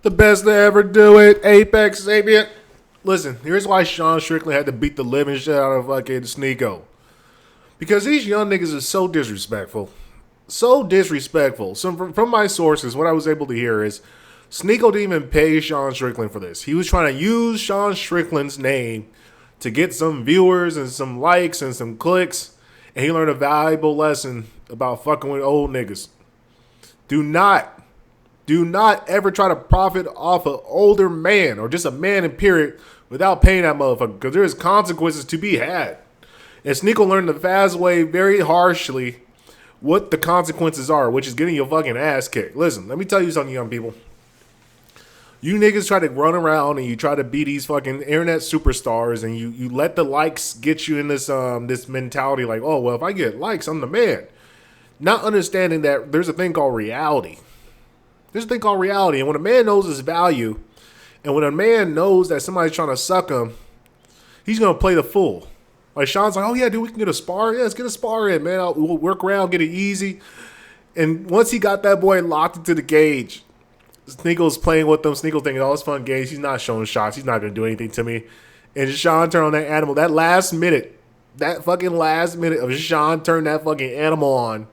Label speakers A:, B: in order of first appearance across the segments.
A: The best to ever do it. Apex Sapient. Listen, here's why Sean Strickland had to beat the living shit out of fucking Sneako. Because these young niggas are so disrespectful. So disrespectful. So from my sources, what I was able to hear is Sneako didn't even pay Sean Strickland for this. He was trying to use Sean Strickland's name to get some viewers and some likes and some clicks. And he learned a valuable lesson about fucking with old niggas. Do not ever try to profit off an older man or just a man in period without paying that motherfucker, because there's consequences to be had. And Sneako learned the fast way very harshly what the consequences are, which is getting your fucking ass kicked. Listen, let me tell you something, young people. You niggas try to run around and you try to be these fucking internet superstars, and you let the likes get you in this this mentality like, oh, well, if I get likes, I'm the man. Not understanding that there's a thing called reality. There's a thing called reality. And when a man knows his value, and when a man knows that somebody's trying to suck him, he's going to play the fool. Like Sean's like, oh yeah, dude, we can get a spar. Yeah, let's get a spar in, man. We'll work around, get it easy. And once he got that boy locked into the cage, Sneako's playing with them. Sneako thinking, oh, it's fun games. He's not showing shots. He's not going to do anything to me. And Sean turned on that animal. That fucking last minute of Sean turned that fucking animal on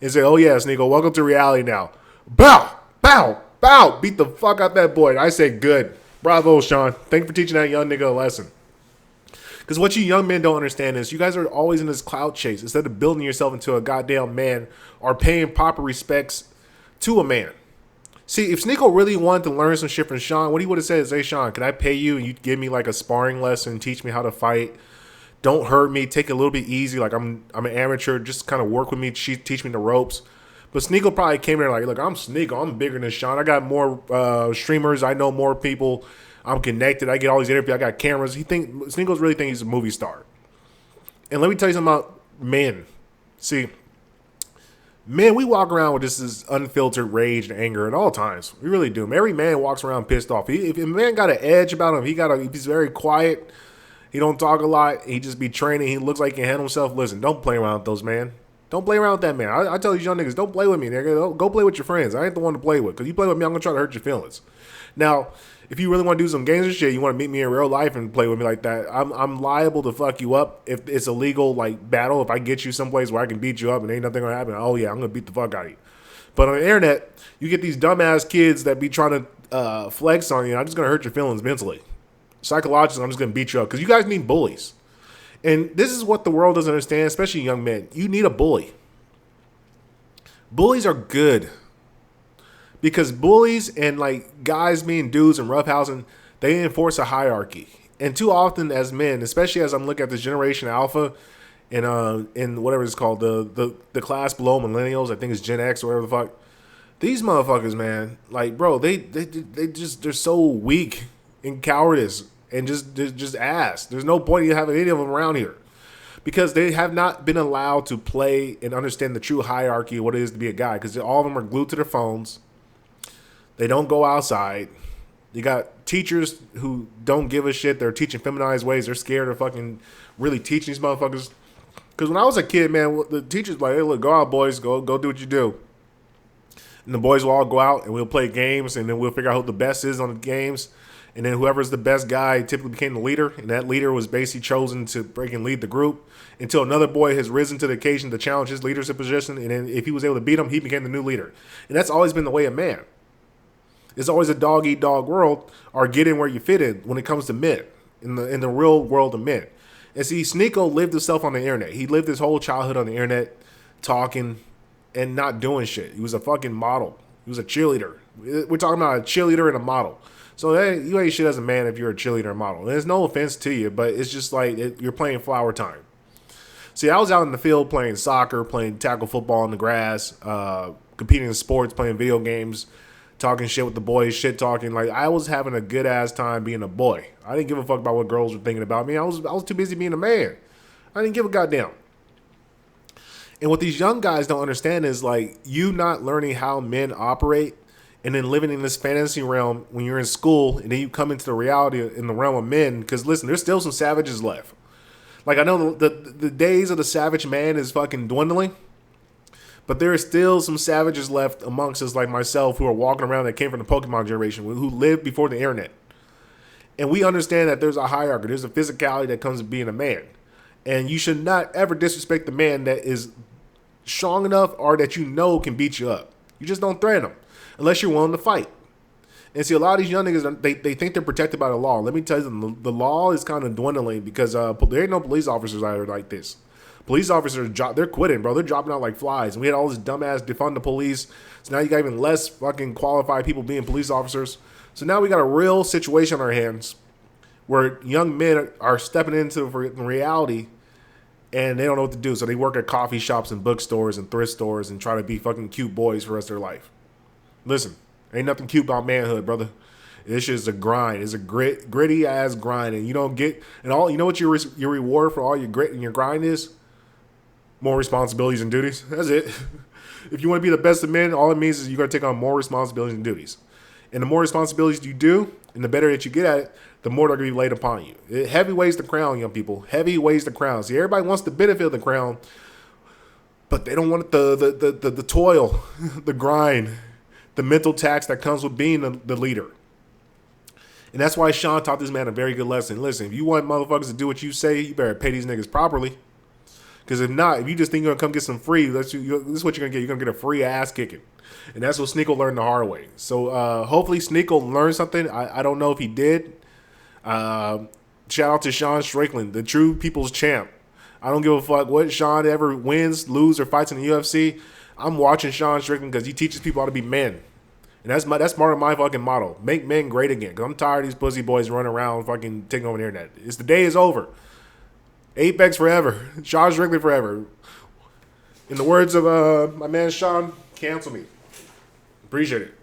A: and said, oh yeah, Sneako, welcome to reality now. Bow! Bow! Bow! Beat the fuck out that boy. And I said, good. Bravo, Sean. Thank you for teaching that young nigga a lesson. Because what you young men don't understand is you guys are always in this clout chase instead of building yourself into a goddamn man or paying proper respects to a man. See, if Sneako really wanted to learn some shit from Sean, what he would have said is, hey, Sean, can I pay you and you give me like a sparring lesson, teach me how to fight? Don't hurt me. Take it a little bit easy. Like I'm an amateur. Just kind of work with me. Teach me the ropes. But Sneako probably came in like, look, I'm Sneako. I'm bigger than Sean. I got more streamers. I know more people. I'm connected. I get all these interviews. I got cameras. Sneako's really think he's a movie star. And let me tell you something about men. See, men, we walk around with just this unfiltered rage and anger at all times. We really do. Every man walks around pissed off. If a man got an edge about him, he's very quiet. He don't talk a lot. He just be training. He looks like he can handle himself. Listen, don't play around with those, man. Don't play around with that man. I tell these young niggas, don't play with me, nigga. Go play with your friends. I ain't the one to play with. Because you play with me, I'm going to try to hurt your feelings. Now, if you really want to do some games and shit, you want to meet me in real life and play with me like that, I'm liable to fuck you up if it's a legal like battle. If I get you someplace where I can beat you up and ain't nothing going to happen, oh yeah, I'm going to beat the fuck out of you. But on the internet, you get these dumbass kids that be trying to flex on you. I'm just going to hurt your feelings mentally. Psychologically, I'm just going to beat you up. Because you guys need bullies. And this is what the world doesn't understand, especially young men. You need a bully. Bullies are good. Because bullies and like guys being dudes and roughhousing, they enforce a hierarchy. And too often as men, especially as I'm looking at this generation alpha and in whatever it's called, the class below millennials, I think it's Gen X or whatever the fuck. These motherfuckers, man, like bro, they're so weak in cowardice and just ass. There's no point in having any of them around here. Because they have not been allowed to play and understand the true hierarchy of what it is to be a guy. Because all of them are glued to their phones. They don't go outside. You got teachers who don't give a shit. They're teaching feminized ways. They're scared of fucking really teaching these motherfuckers. Because when I was a kid, man, the teachers were like, hey, look, go out, boys. Go do what you do. And the boys will all go out and we'll play games. And then we'll figure out who the best is on the games. And then whoever's the best guy typically became the leader. And that leader was basically chosen to break and lead the group until another boy has risen to the occasion to challenge his leadership position. And then if he was able to beat him, he became the new leader. And that's always been the way of man. It's always a dog-eat-dog world or get in where you fit in when it comes to men, in the real world of men. And see, Sneako lived himself on the internet. He lived his whole childhood on the internet talking and not doing shit. He was a fucking model. He was a cheerleader. We're talking about a cheerleader and a model. So hey, you ain't shit as a man if you're a cheerleader and model. And there's no offense to you, but it's just like you're playing flower time. See, I was out in the field playing soccer, playing tackle football on the grass, competing in sports, playing video games, talking shit with the boys, shit talking. Like, I was having a good ass time being a boy. I didn't give a fuck about what girls were thinking about me. I was too busy being a man. I didn't give a goddamn. And what these young guys don't understand is like you not learning how men operate and then living in this fantasy realm when you're in school and then you come into the reality in the realm of men. Because listen, there's still some savages left. Like I know the days of the savage man is fucking dwindling. But there are still some savages left amongst us like myself who are walking around that came from the Pokemon generation, who lived before the internet. And we understand that there's a hierarchy. There's a physicality that comes with being a man. And you should not ever disrespect the man that is strong enough or that you know can beat you up. You just don't threaten them unless you're willing to fight. And see, a lot of these young niggas, they think they're protected by the law. Let me tell you, the law is kind of dwindling because there ain't no police officers out there like this. Police officers, they're quitting, bro. They're dropping out like flies. And we had all this dumbass defund the police. So now you got even less fucking qualified people being police officers. So now we got a real situation on our hands where young men are stepping into reality and they don't know what to do. So they work at coffee shops and bookstores and thrift stores and try to be fucking cute boys for the rest of their life. Listen, ain't nothing cute about manhood, brother. This shit is a grind. It's a gritty ass grind, and you don't get and all. You know what your reward for all your grit and your grind is? More responsibilities and duties. That's it. If you want to be the best of men, all it means is you got to take on more responsibilities and duties. And the more responsibilities you do, and the better that you get at it, the more they're going to be laid upon you. Heavy weighs the crown, young people. Heavy weighs the crown. See, everybody wants the benefit of the crown, but they don't want the toil, the grind, the mental tax that comes with being the leader. And that's why Sean taught this man a very good lesson. Listen, if you want motherfuckers to do what you say, you better pay these niggas properly. Because if not, if you just think you're going to come get some free, this is what you're going to get. You're going to get a free ass kicking. And that's what Sneako learned the hard way. So hopefully Sneako learned something. I don't know if he did. Shout out to Sean Strickland, the true people's champ. I don't give a fuck what Sean ever wins, loses, or fights in the UFC. I'm watching Sean Strickland because he teaches people how to be men. And that's part of my fucking motto. Make men great again. Because I'm tired of these pussy boys running around fucking taking over the internet. The day is over. Apex forever. Sean Strickland forever. In the words of my man Sean, cancel me. Appreciate it.